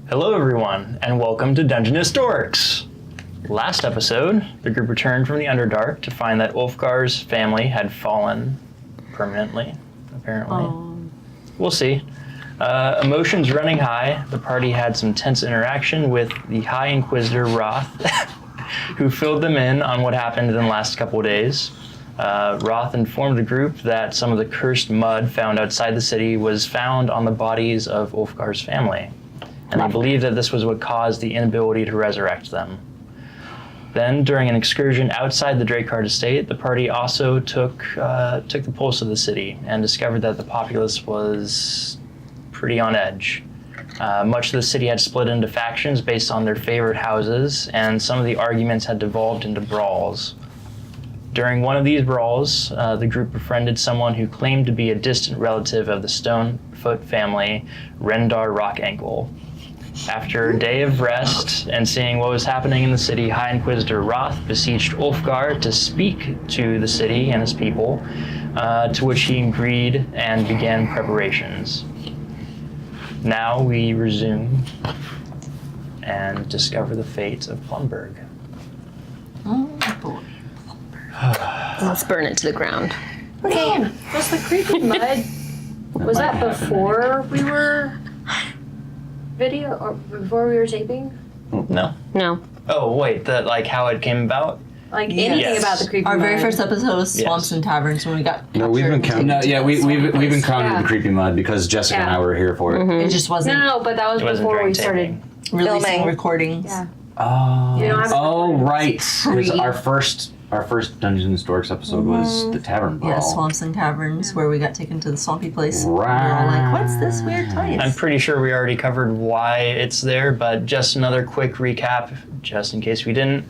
Hello everyone, and welcome to Dungeonous Dorks! Last episode, the group returned from the Underdark to find that Ulfgar's family had fallen permanently, apparently. We'll see. Emotions running high, the party had some tense interaction with the High Inquisitor Roth, who filled them in on what happened in the last couple of days. Roth informed the group that some of the cursed mud found outside the city was found on the bodies of Ulfgar's family, and they believed that this was what caused the inability to resurrect them. Then, during an excursion outside the Drakehard estate, the party also took the pulse of the city and discovered that the populace was pretty on edge. Much of the city had split into factions based on their favorite houses, and some of the arguments had devolved into brawls. During one of these brawls, the group befriended someone who claimed to be a distant relative of the Stonefoot family, Rendar Rockankle. After a day of rest and seeing what was happening in the city, High Inquisitor Roth beseeched Ulfgar to speak to the city and his people, to which he agreed and began preparations. Now we resume and discover the fate of Plumberg. Oh boy. Let's burn it to the ground. Okay. Was the creepy mud, was that before we were or before we were taping? No. No. Oh, wait, how it came about? Like anything Yes. about the creepy Our mud? very first episode was Swamps and Taverns when we got No, we've captured been and taken to we've the encountered Yeah. the creepy mud because Jessica and I were here for it. It just wasn't No, but that was It wasn't before during we started. releasing Filming. recordings. Yeah. Oh, You don't have right. Because Pre- our first Dungeons and Dorks episode was the tavern brawl. Yeah, Swamps and Caverns, where we got taken to the swampy place. Right. We were all like, what's this weird place? I'm pretty sure we already covered why it's there, but just another quick recap, just in case we didn't.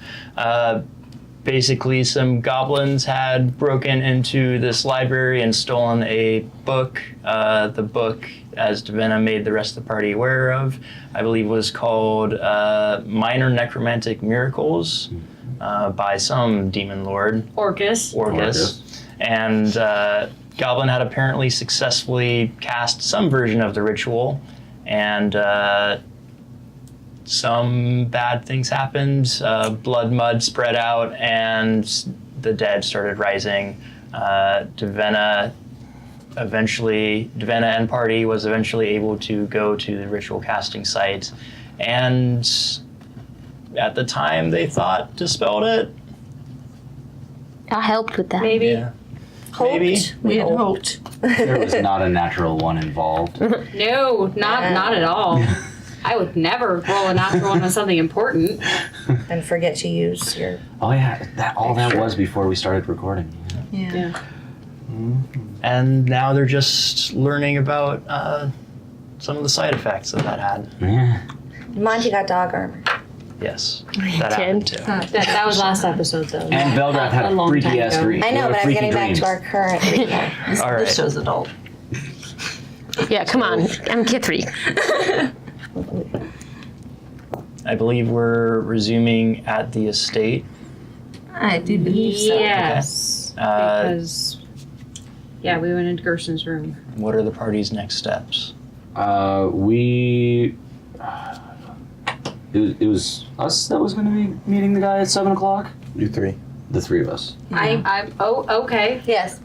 Basically, some goblins had broken into this library and stolen a book. The book, as Divenna made the rest of the party aware of, I believe was called Minor Necromantic Miracles by some demon lord. Orcus. And Goblin had apparently successfully cast some version of the ritual, and some bad things happened. Blood mud spread out, and the dead started rising. Divenna and party was eventually able to go to the ritual casting site, and at the time they thought dispelled it. I helped with that. Maybe. Yeah. Maybe. We had hoped. There was not a natural one involved. No, not at all. I would never roll a natural one on something important. And forget to use your... Oh yeah, that was before we started recording. Yeah. And now they're just learning about some of the side effects that had. Yeah. Monty got dog armor. Yes, that happened too. That was last episode, though. And Velgrath had a long freaky time ass ago. dream. I know, but I'm Freaky getting back dreams. to our current recap. All right. This show's adult. Yeah, come on. I'm Kithri. I believe we're resuming at the estate. I do believe so. Yes. Because, we went into Gerson's room. What are the party's next steps? It was us that was going to be meeting the guy at 7 o'clock. You three. The three of us. Okay. Yes.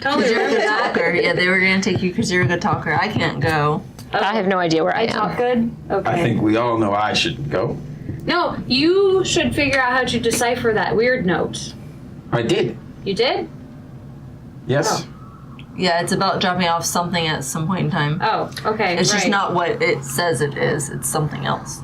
Totally You're a remember good that. talker. Yeah, they were going to take you because you're a good talker. I can't go. I have no idea where I I am. talk good? Okay. I think we all know I should go. No, you should figure out how to decipher that weird note. I did. You did? Yes. Yeah, it's about dropping off something at some point in time. Oh, okay. It's just right. not what it says it is. It's something else.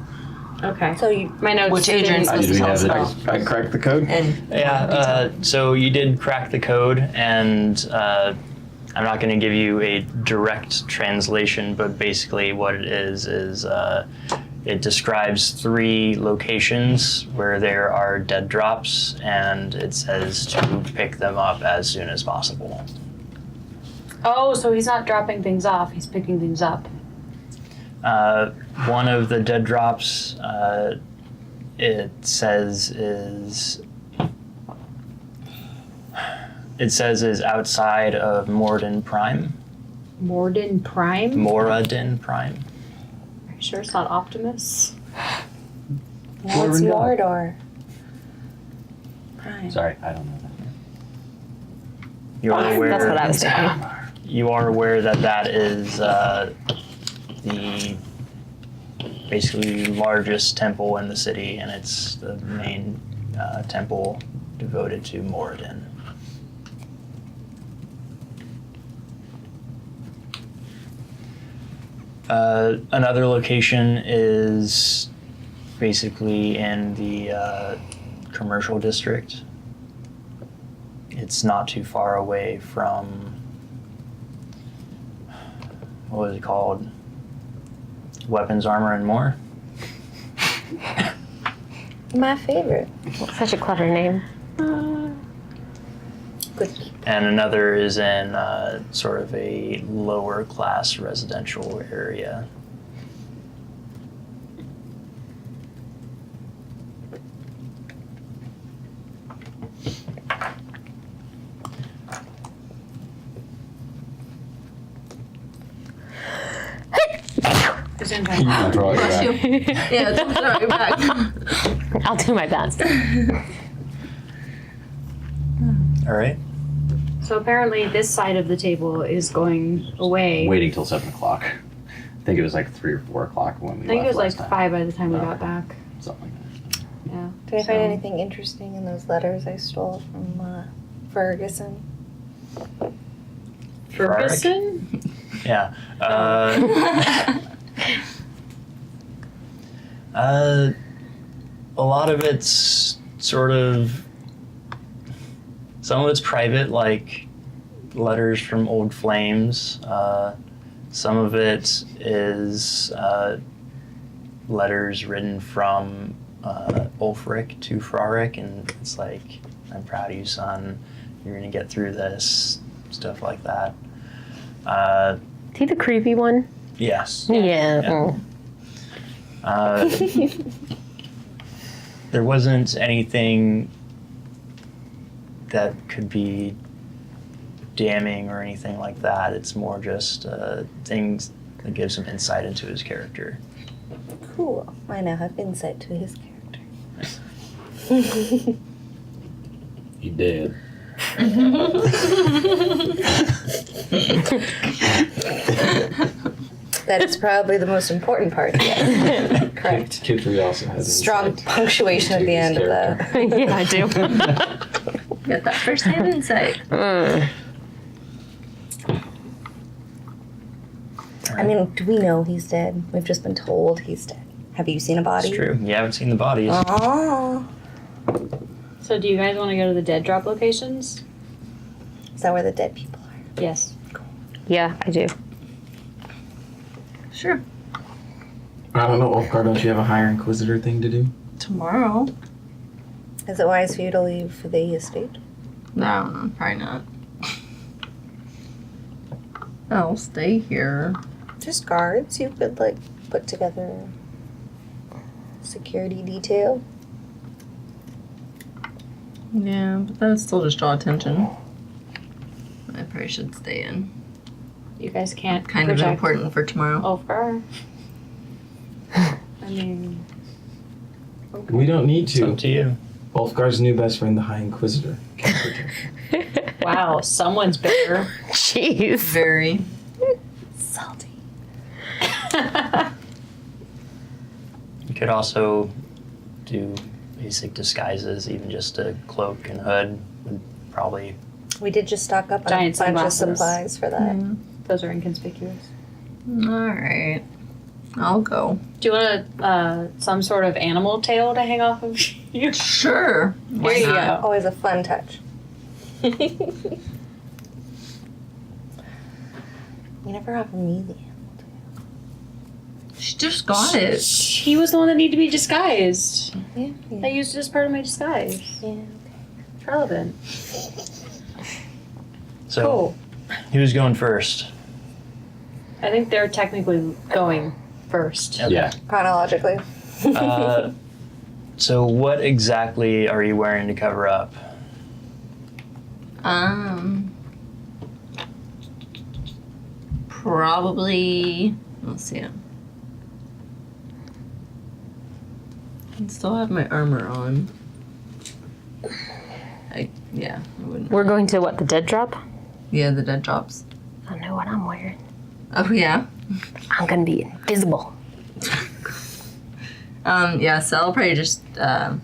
Okay. So you... My notes. Which Adrian's didn't- supposed to tell us have about. I cracked the code. And So you did crack the code, and I'm not going to give you a direct translation, but basically what it is it describes 3 locations where there are dead drops, and it says to pick them up as soon as possible. Oh, so he's not dropping things off. He's picking things up. One of the dead drops, it says is outside of Moradin Prime. Moradin Prime? Moradin Prime. Sure it's not Optimus? No, it's Mordor. Mordor. Right. Sorry, I don't know that. You are aware. That's what I was thinking. You are aware that that is the basically largest temple in the city, and it's the main temple devoted to Moradin. Another location is basically in the commercial district. It's not too far away from, what was it called? Weapons, Armor, and More? My favorite. Such a clever name. Good. And another is in sort of a lower class residential area. I'll draw it back. Yeah, it's sorry, back. I'll do my best. All right. So apparently this side of the table is going away. Waiting till 7 o'clock. I think it was like 3 or 4 o'clock when we I think it left was like last time. 5 by the time we got back. Something like that. Yeah. Did I find anything interesting in those letters I stole from Ferguson? Ferguson? Yeah. A lot of it's sort of, some of it's private, like letters from old flames. Some of it is letters written from Ulfric to Fraric, and it's like, I'm proud of you, son. You're gonna get through this, stuff like that. Is he the creepy one? Yes. Yeah. There wasn't anything that could be damning or anything like that. It's more just things that give some insight into his character. Cool. I now have insight to his character. He did. That is probably the most important part. Yes. Correct. Kithri also has Strong insight punctuation at into the his end of character. that. Yeah, I do. Got that first-hand insight. I mean, do we know he's dead? We've just been told he's dead. Have you seen a body? It's true. You haven't seen the bodies. Oh. So do you guys want to go to the dead drop locations? Is that where the dead people are? Yes. Yeah, I do. Sure. I don't know, Ulfgar, don't you have a higher Inquisitor thing to do? Tomorrow? Is it wise for you to leave for the estate? No, probably not. I'll stay here. Just guards. You could, like, put together security detail. Yeah, but that would still just draw attention. I probably should stay in. You guys can't Kind of project important for tomorrow. Ulfgar. I mean, We don't need It's up to. to you. Ulfgar's new best friend, the High Inquisitor. Can protect. wow, someone's bitter. Jeez. Very. Salty. You could also do basic disguises, even just a cloak and hood would probably. We did just stock up on Giant a bunch of sunglasses. supplies for that. Those are inconspicuous. Alright. I'll go. Do you want some sort of animal tail to hang off of you? Sure. Why There you not? go. Always a fun touch. You never offer me the animal tail. She just got it. He was the one that needed to be disguised. Yeah. I used it as part of my disguise. Yeah. It's relevant. So, Cool. who's going first? I think they're technically going first. Okay. Yeah. Chronologically. So, what exactly are you wearing to cover up? Probably. Let's see. I still have my armor on. I wouldn't. We're going to what, the dead drop? Yeah, the dead drops. I don't know what I'm wearing. Oh, yeah? I'm gonna be invisible. So I'll probably just throw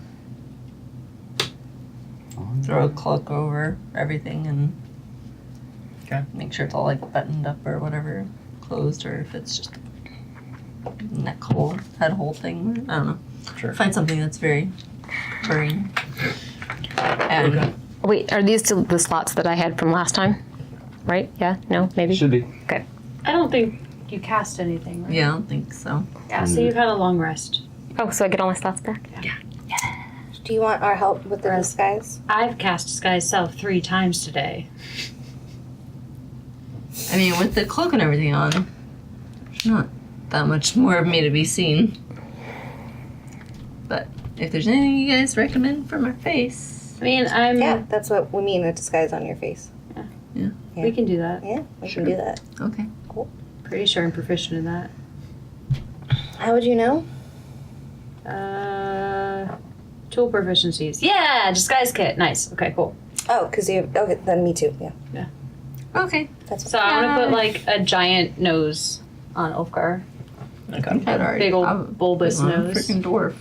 a cloak over everything and make sure it's all like buttoned up or whatever, closed, or if it's just neck hole, head hole thing. I don't know. Sure. Find something that's very green. And Wait, are these still the slots that I had from last time? Right? Yeah? No? Maybe? Should be. Okay. I don't think you cast anything, right? yeah, I don't think so. Yeah, so you've had a long rest. Oh, so I get all my slots back? Do you want our help with the disguise? I've cast Disguise Self 3 times today. I mean, with the cloak and everything on, there's not that much more of me to be seen. But if there's anything you guys recommend for my face, I mean, I'm... Yeah, that's what we mean, a disguise on your face. We can do that. Yeah, we can do that. okay. Pretty sure I'm proficient in that. How would you know? Tool proficiencies. Yeah, disguise kit. Nice. Okay, cool. Oh, because you have, okay, then me too, yeah. Okay. That's So I'm gonna put like a giant nose on Ulfgar. Okay. I'd already Big old probably bulbous want a nose. freaking dwarf.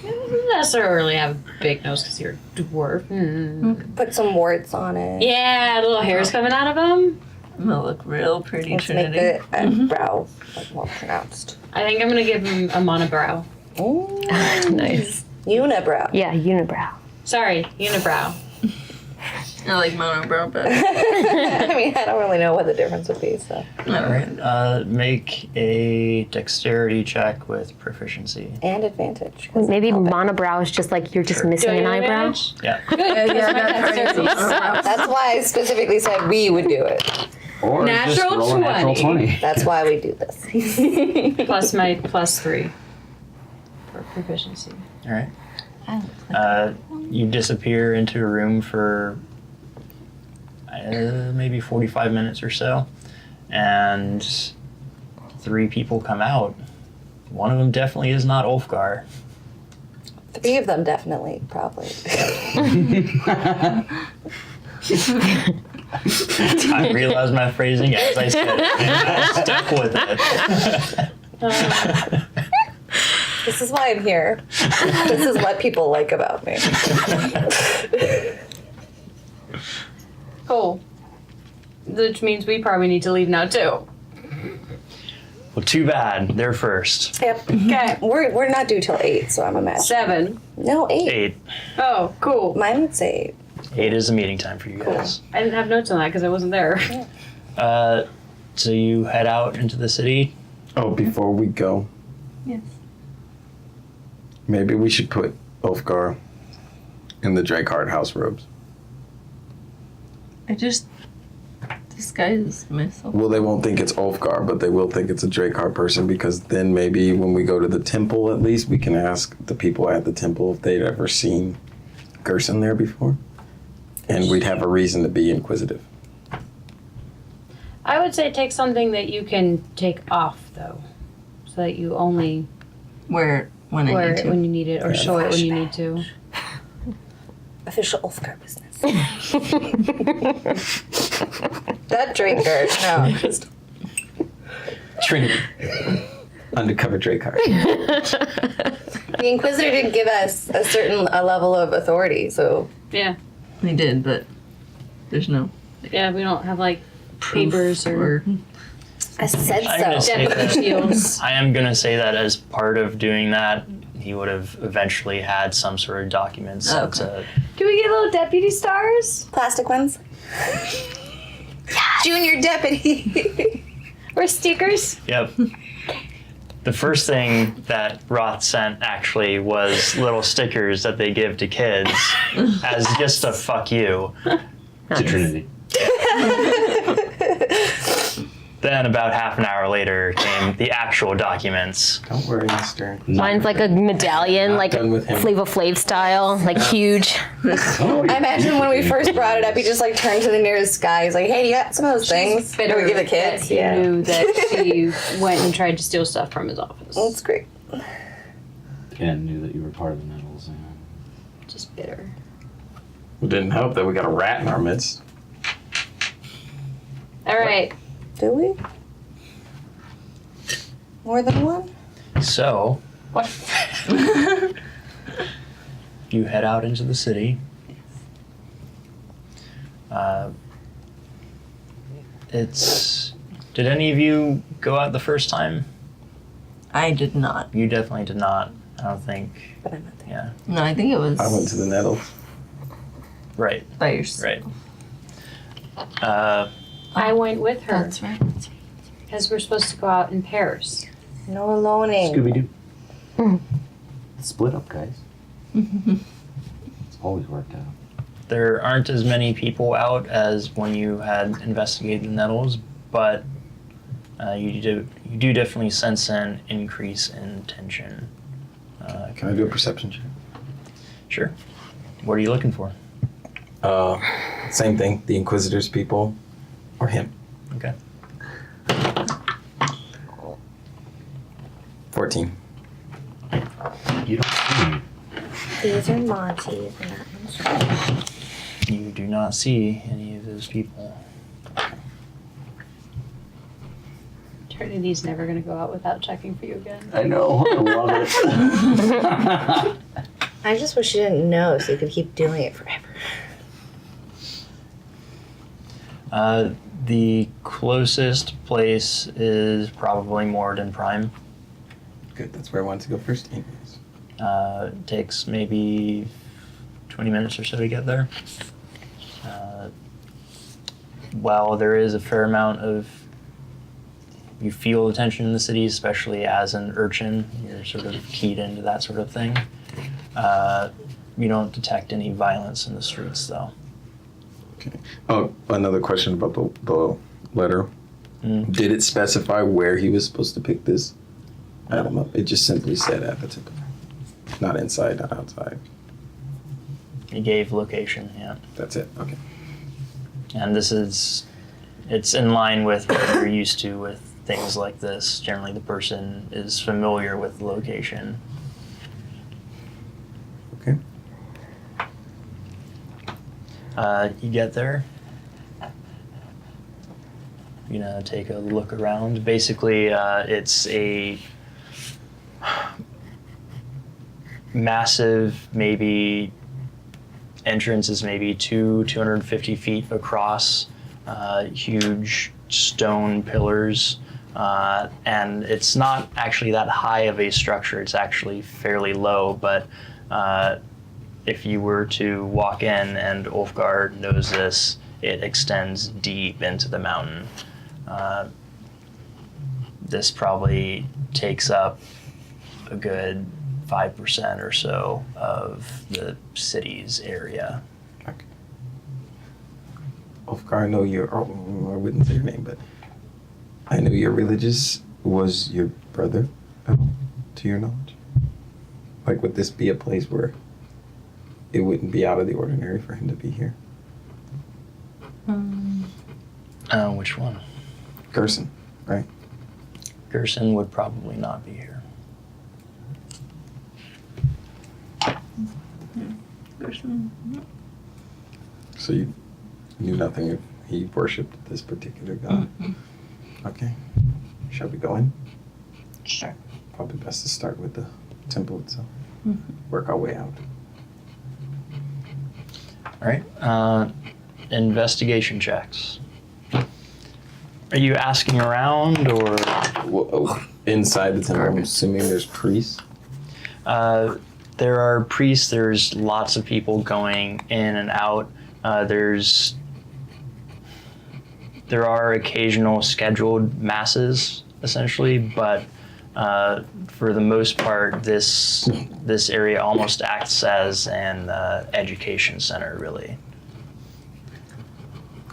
Doesn't necessarily have a big nose because you're a dwarf. Put some warts on it. Yeah, little hairs coming out of them. I'm gonna look real pretty, Let's Trinity. make the brow like more pronounced. I think I'm gonna give him a monobrow. Ooh. Nice. Unibrow. Yeah, unibrow. Sorry, unibrow. I like monobrow better. I mean, I don't really know what the difference would be, so. Alright, make a dexterity check with proficiency. And advantage. 'cause Maybe I'll bet. monobrow is just like you're just Sure. missing an Do I eyebrow. advantage? Yeah. Good, because my dexterity That's why I specifically said we would do it. Or just Natural roll a natural 20. 20. That's why we do this. plus my +3 for proficiency. Alright. You disappear into a room for maybe 45 minutes or so, and 3 people come out. One of them definitely is not Ulfgar. 3 of them definitely, probably. I realized my phrasing as I said it, and I stuck with it. This is why I'm here. This is what people like about me. Cool. Which means we probably need to leave now too. Well, too bad. They're first. Yep. Okay. We're not due till 8, so I'm imagining. 7. No, 8. 8. Oh, cool. Mine would say 8 is a meeting time for you guys. I didn't have notes on that because I wasn't there. So you head out into the city. Oh, before we go, Yes. maybe we should put Ulfgar in the Drakehard house robes. I just disguise myself. Well, they won't think it's Ulfgar, but they will think it's a Drakehard person, because then maybe when we go to the temple, at least we can ask the people at the temple if they'd ever seen Gerson there before. And we'd have a reason to be inquisitive. I would say take something that you can take off though, so that you only Wear it when I wear need it to. when you need it, or show it when you need to. official Ulfgar business. That drinker, no. Just Trinity. Undercover Drakehard. the Inquisitor did give us a certain level of authority, so Yeah. They did, but there's no Yeah, we don't have like papers or I said I'm gonna so. say deputy that. shields. I am gonna say that as part of doing that, he would have eventually had some sort of documents sent to. Do we get little deputy stars? Plastic ones. Junior deputy. Or stickers? Yep. The first thing that Roth sent actually was little stickers that they give to kids as just a fuck you. To Trinity. Then about half an hour later came the actual documents. Don't worry, Mister. Mine's like a medallion, Not like done with him. Flavor Flav style, like huge. I imagine when we first brought it up, he just like turned to the nearest guy. He's like, "Hey, do you got some of those things?" Bitter Or we give the that kids. he Yeah, knew that she went and tried to steal stuff from his office. that's great. Ken knew that you were part of the Nettles. Yeah. Just bitter. It didn't help that we got a rat in our midst. All right. Do we? More than one? So, you head out into the city. Did any of you go out the first time? I did not. You definitely did not. I don't think. But I'm not there. Yeah. No, I think it was I went to the Nettles. Right. by yourself. Right. I went with her That's right. because we're supposed to go out in pairs. No aloneing. Scooby Doo. Split up, guys. It's always worked out. There aren't as many people out as when you had investigated the Nettles, but you do definitely sense an increase in tension. Can I do a perception check? Sure. What are you looking for? Same thing. The Inquisitor's people, or him. Okay. 14. You don't see me. These are Monty's and that one's You do not see any of those people. Trinity's never going to go out without checking for you again. I know. I love it. I just wish you didn't know so you could keep doing it forever. The closest place is probably Moradin Prime. Good, that's where I wanted to go first. Anyways. It takes maybe 20 minutes or so to get there. While there is a fair amount of, you feel the tension in the city, especially as an urchin, you're sort of keyed into that sort of thing. You don't detect any violence in the streets, though. Okay. Oh, another question about the letter. Did it specify where he was supposed to pick this item up? It just simply said at the temple. Not inside, not outside. It gave location, yeah. That's it. Okay. And it's in line with what you're used to with things like this. Generally, the person is familiar with the location. Okay. You get there. You know, take a look around. Basically, it's a massive, maybe entrance is maybe 250 feet across, huge stone pillars, and it's not actually that high of a structure. It's actually fairly low, but if you were to walk in, and Ulfgar knows this, it extends deep into the mountain. This probably takes up a good 5% or so of the city's area. Okay. Ulfgar, I know you're, I wouldn't say your name, but I know you're religious. Was your brother, to your knowledge? Like, would this be a place where it wouldn't be out of the ordinary for him to be here? Which one? Gerson, right? Gerson would probably not be here. So you knew nothing if he worshipped this particular god? Okay. Shall we go in? Sure. Probably best to start with the temple itself. Work our way out. All right. Investigation checks. Are you asking around, or? Whoa. Inside the temple, I'm assuming there's priests? There are priests. There's lots of people going in and out. There are occasional scheduled masses, essentially, but for the most part, this area almost acts as an education center, really.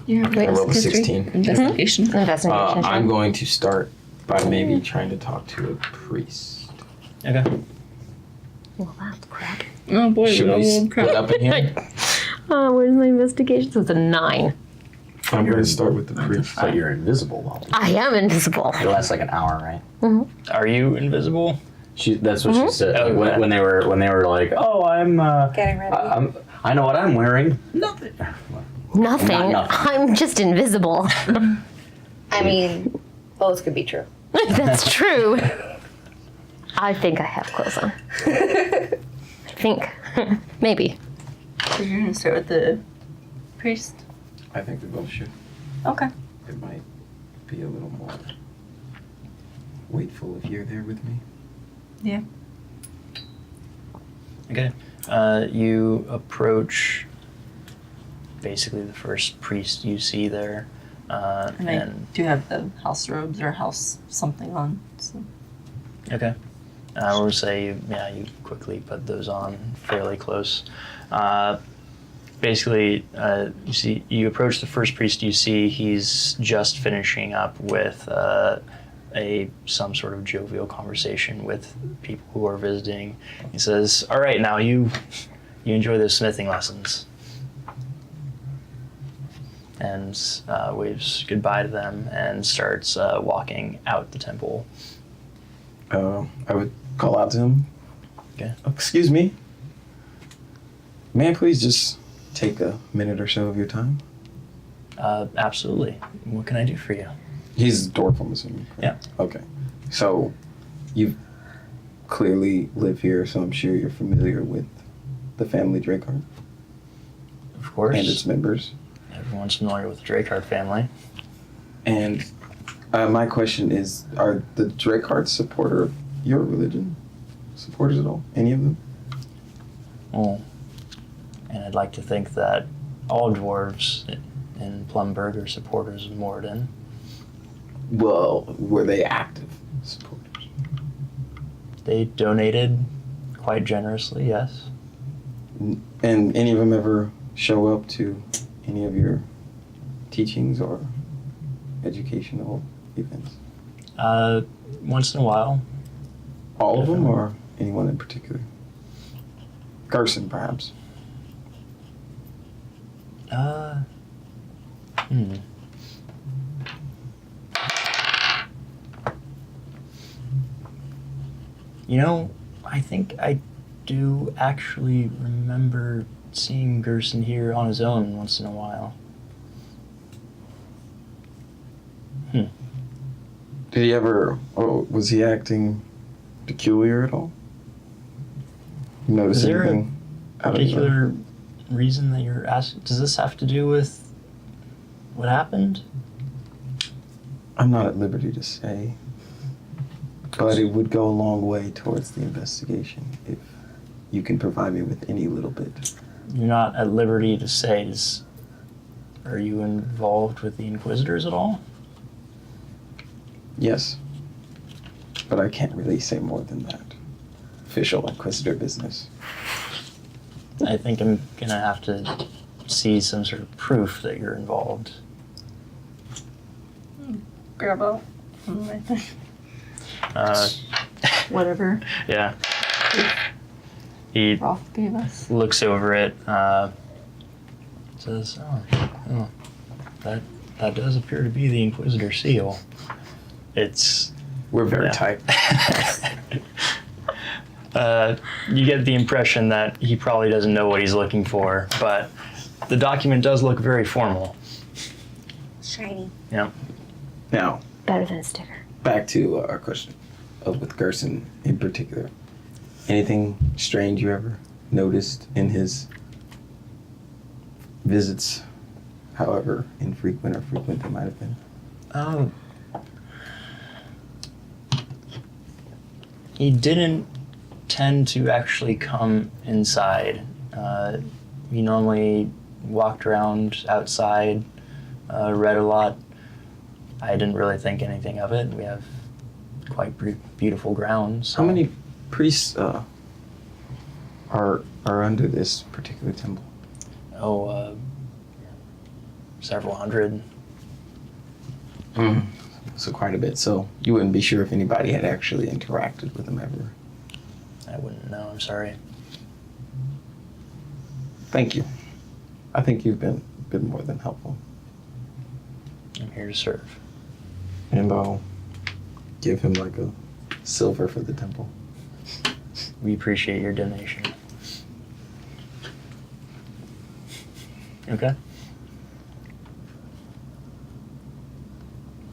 Yeah. I rolled a 16. Investigation. Investigation. I'm going to start by maybe trying to talk to a priest. Okay. Well, that's crap. Oh boy, Should we split up in here? Where's my investigation? So it's a 9. I'm going to start with the priest. But you're invisible, though. I am invisible. It lasts like an hour, right? Are you invisible? That's what she said. Oh, okay. When they were like, "Oh, I'm Getting ready. I know what I'm wearing." Nothing. Nothing. Not nothing. I'm just invisible. I mean, both could be true. That's true. I think I have clothes on. I think. Maybe. So you're gonna start with the priest? I think we both should. Okay. It might be a little more waitful if you're there with me. Yeah. Okay. You approach basically the first priest you see there. And I do have the house robes or house something on. So. Okay. I would say, you quickly put those on fairly close. Basically, you approach the first priest you see. He's just finishing up with some sort of jovial conversation with people who are visiting. He says, "All right, now you enjoy those smithing lessons," and waves goodbye to them and starts walking out the temple. I would call out to him. Okay. Excuse me. May I please just take a minute or so of your time? Absolutely. What can I do for you? He's a dwarf, I'm assuming. Yeah. Okay. So, you clearly live here, so I'm sure you're familiar with the family Drakeheart Of course. and its members. Everyone's familiar with the Drakeheart family. And my question is, are the Drakehearts supporter of your religion? Supporters at all? Any of them? Well, and I'd like to think that all dwarves in Plumberg are supporters of Moradin. Well, were they active supporters? They donated quite generously, yes. And any of them ever show up to any of your teachings or educational events? Once in a while. All of them, or anyone in particular? Gerson, perhaps. You know, I think I do actually remember seeing Gerson here on his own once in a while. Did he ever? Was he acting peculiar at all? Notice Is there a anything out of particular reason that you're asking? Does this have to do with what happened? I'm not at liberty to say, but it would go a long way towards the investigation if you can provide me with any little bit. You're not at liberty to say. Are you involved with the Inquisitors at all? Yes, but I can't really say more than that. Official Inquisitor business. I think I'm gonna have to see some sort of proof that you're involved. Grab out. Whatever Yeah. He Roth gave us. looks over it, says, oh, that does appear to be the Inquisitor seal. We're very Yeah. tight. You get the impression that he probably doesn't know what he's looking for, but the document does look very formal. Shiny. Yeah. Now, Better than a sticker. back to our question with Gerson in particular. Anything strange you ever noticed in his visits, however infrequent or frequent they might have been? He didn't tend to actually come inside. He normally walked around outside, read a lot. I didn't really think anything of it. We have quite beautiful grounds. How many priests are under this particular temple? Several hundred. So quite a bit. So you wouldn't be sure if anybody had actually interacted with him ever. I wouldn't know, I'm sorry. Thank you. I think you've been more than helpful. I'm here to serve. And I'll give him like a silver for the temple. We appreciate your donation. Okay.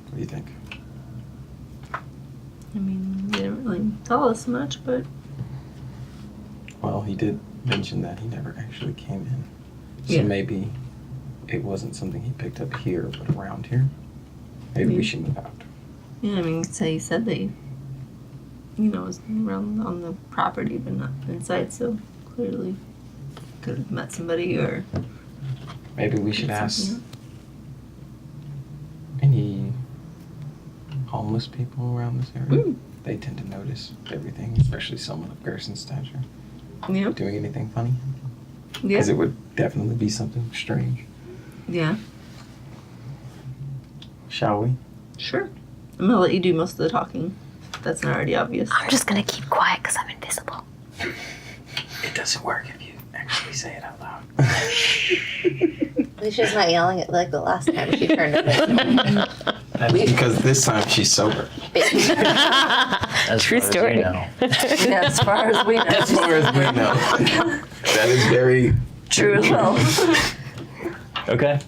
What do you think? I mean, he didn't really tell us much, but Well, he did mention that he never actually came in. So Yeah. maybe it wasn't something he picked up here, but around here. Maybe we should move out. yeah, I mean, he said they, was around on the property, but not inside. So clearly, could have met somebody or Maybe we should ask something. any homeless people around this area. Mm. They tend to notice everything, especially someone of Gerson's stature. Yeah, Doing anything funny? yeah, Because it would definitely be something strange. yeah. Shall we? Sure. I'm gonna let you do most of the talking. If that's not already obvious. I'm just gonna keep quiet because I'm invisible. It doesn't work if you actually say it out loud. At least she's not yelling it like the last time she turned it in. That's because this time she's sober. As True far as story. you know. Yeah, as far as we know. As far as we know. That is very True as well. Okay.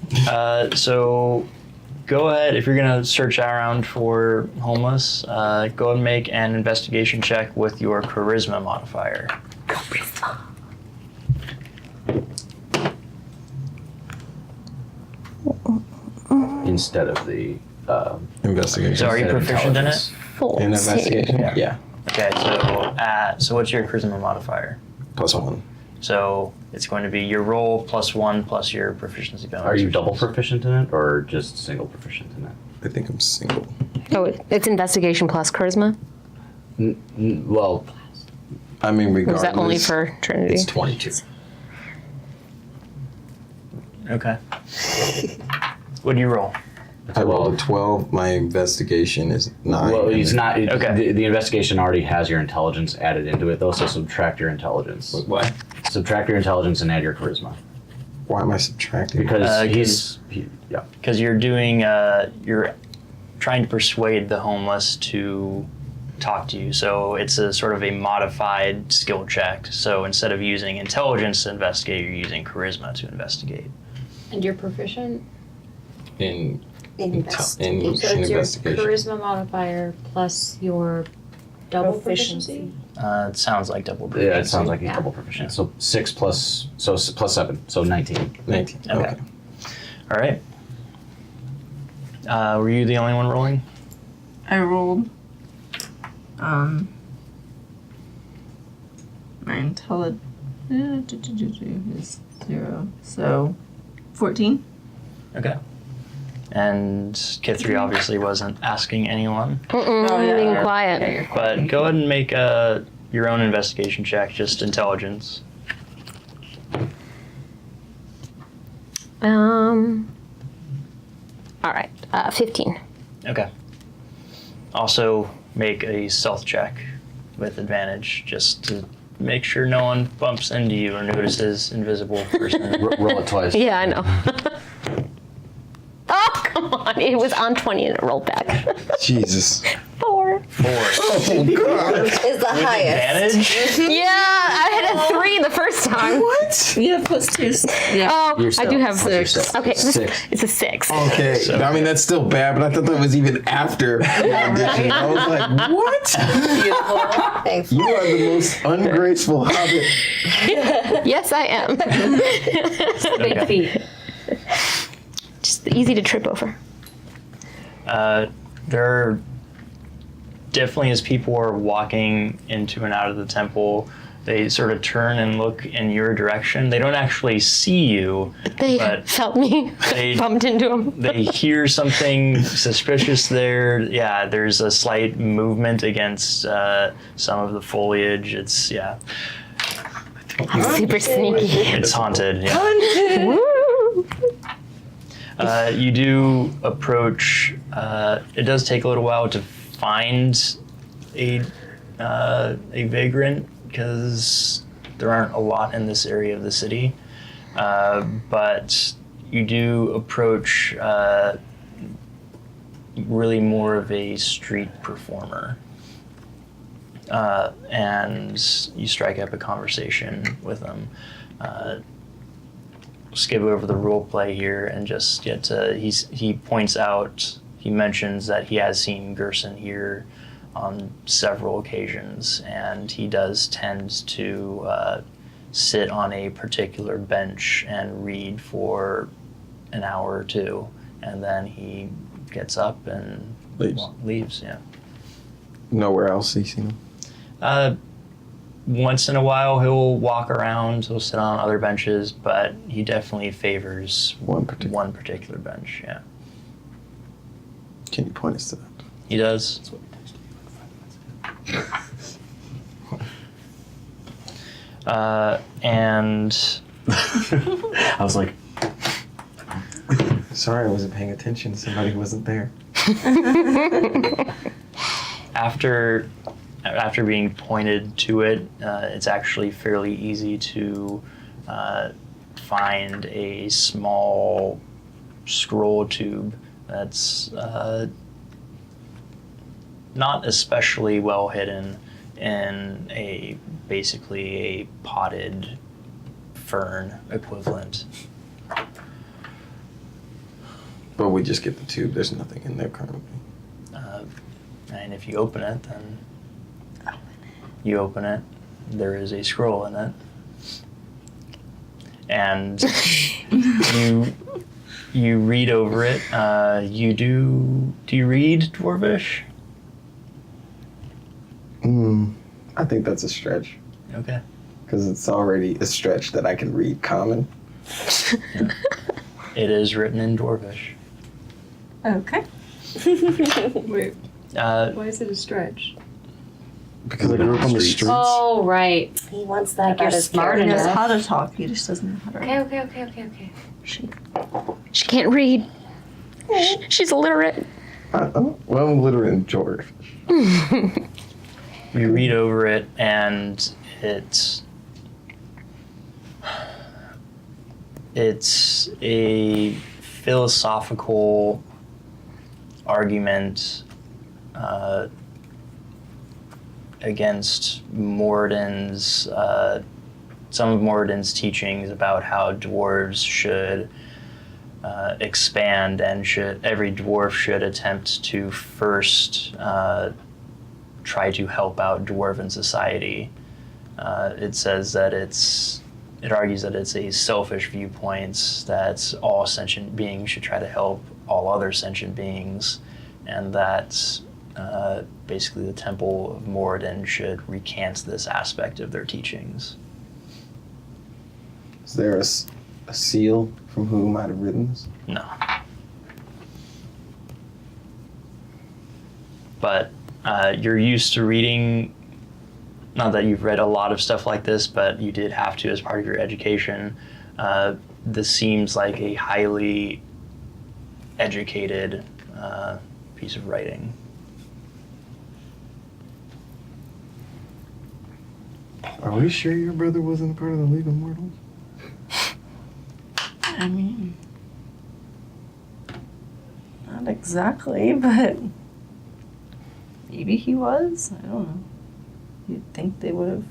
So go ahead. If you're going to search around for homeless, go ahead and make an investigation check with your charisma modifier. Instead of the investigation. So are you instead of proficient in it? intelligence. Full In save. investigation? Yeah. Yeah. Okay, so what's your charisma modifier? +1. So it's going to be your roll +1 plus your proficiency bonus. Are you which double is- proficient in it or just single proficient in it? I think I'm single. Oh, it's investigation plus charisma? Well, I mean, Or regardless. is that only for Trinity? it's 22. Okay. What do you roll? I rolled a 12. My investigation is 9. Well, he's not. Okay. The investigation already has your intelligence added into it, though. So subtract your intelligence. What? Subtract your intelligence and add your charisma Why am I subtracting? because yeah. Because you're doing, you're trying to persuade the homeless to talk to you. So it's a sort of a modified skill check. So instead of using intelligence to investigate, you're using charisma to investigate. And you're proficient? in Investigation. So it's your investigation. charisma modifier plus your double proficiency? It sounds like double Yeah, it proficiency. sounds like he's Yeah. double proficient. So 6 plus 7, so 19. 19. Okay. Okay. All right. Were you the only one rolling? I rolled my intelligence is 0. So 14. Okay. And Kithri obviously wasn't asking anyone, Mm-mm, Oh, yeah. being quiet. Yeah, you're but go ahead and make your own investigation check, just intelligence. All right, 15. Okay. Also, make a stealth check with advantage, just to make sure no one bumps into you or notices invisible person. Roll it twice. Yeah, I know. Oh, come on. It was on 20 and it rolled back. Jesus. 4. 4. Oh, God. Is the highest. Advantage? Yeah, I had a 3 the first time. What? Yeah, plus 2. Yeah. Oh, You're I do still- have you're 6. still- Okay, Six. it's a 6. Okay. So- I mean, that's still bad, but I thought that was even after the addition. I was like, what? Thanks. You are the most ungraceful hobbit. Yes, I am. Big Okay. feet. Just easy to trip over. There definitely, as people are walking into and out of the temple, they sort of turn and look in your direction. They don't actually see you. They But felt me. they- Bumped into them. They hear something suspicious there. Yeah, there's a slight movement against some of the foliage. It's, yeah, I'm super sneaky. it's haunted. Yeah. Woo! You do approach. It does take a little while to find a vagrant because there aren't a lot in this area of the city. But you do approach really more of a street performer. and you strike up a conversation with him. Skip over the role play here and just get to. He points out. He mentions that he has seen Gerson here on several occasions, and he does tend to sit on a particular bench and read for an hour or two, and then he gets up and leaves. Yeah. Nowhere else he's seen him? Once in a while, he'll walk around. He'll sit on other benches, but he definitely favors one particular bench. Yeah. Can you point us to that? He does. And I was like, sorry, I wasn't paying attention. Somebody wasn't there. after being pointed to it, it's actually fairly easy to find a small scroll tube that's not especially well hidden in basically a potted fern equivalent. But we just get the tube. There's nothing in there currently. And if you open it, then you open it. There is a scroll in it. And you read over it. Do you read Dwarvish? I think that's a stretch. Okay. Because it's already a stretch that I can read Common. Yeah. It is written in Dwarvish. Okay. Wait, why is it a stretch? Because I grew up on the streets. Oh, right. He wants that Like you're about his smart character. He knows enough. how to talk, he just doesn't know how to write. Okay. She can't read. She's illiterate. Well, I'm literate in George. You read over it, and it's a philosophical argument against Moradin's some of Moradin's teachings about how dwarves should expand, and every dwarf should attempt to first try to help out dwarven society. It says that it argues that it's a selfish viewpoint, that all sentient beings should try to help all other sentient beings, and that basically the Temple of Moradin should recant this aspect of their teachings. Is there a seal from who might have written this? No. But you're used to reading, not that you've read a lot of stuff like this, but you did have to as part of your education. This seems like a highly educated piece of writing. Are we sure your brother wasn't a part of the League of Mortals? I mean, not exactly, but maybe he was. I don't know. You'd think they would have.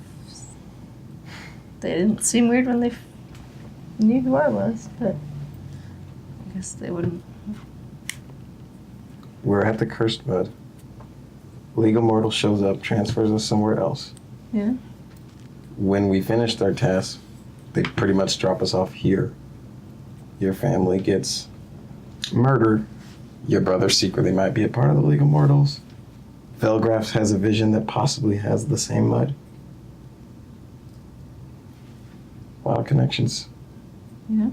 They didn't seem weird when they knew who I was, but I guess they wouldn't. We're at the Cursed Mud. League of Mortals shows up, transfers us somewhere else. Yeah. When we finished our task, they pretty much drop us off here. Your family gets murdered. Your brother secretly might be a part of the League of Mortals. Velgrath has a vision that possibly has the same mud. A lot of connections. Yeah.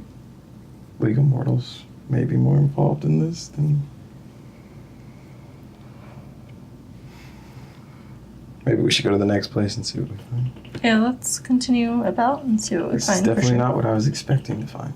League of Mortals may be more involved in this than... Maybe we should go to the next place and see what we find. Yeah, let's continue about and see what we This is find. definitely for sure. not what I was expecting to find.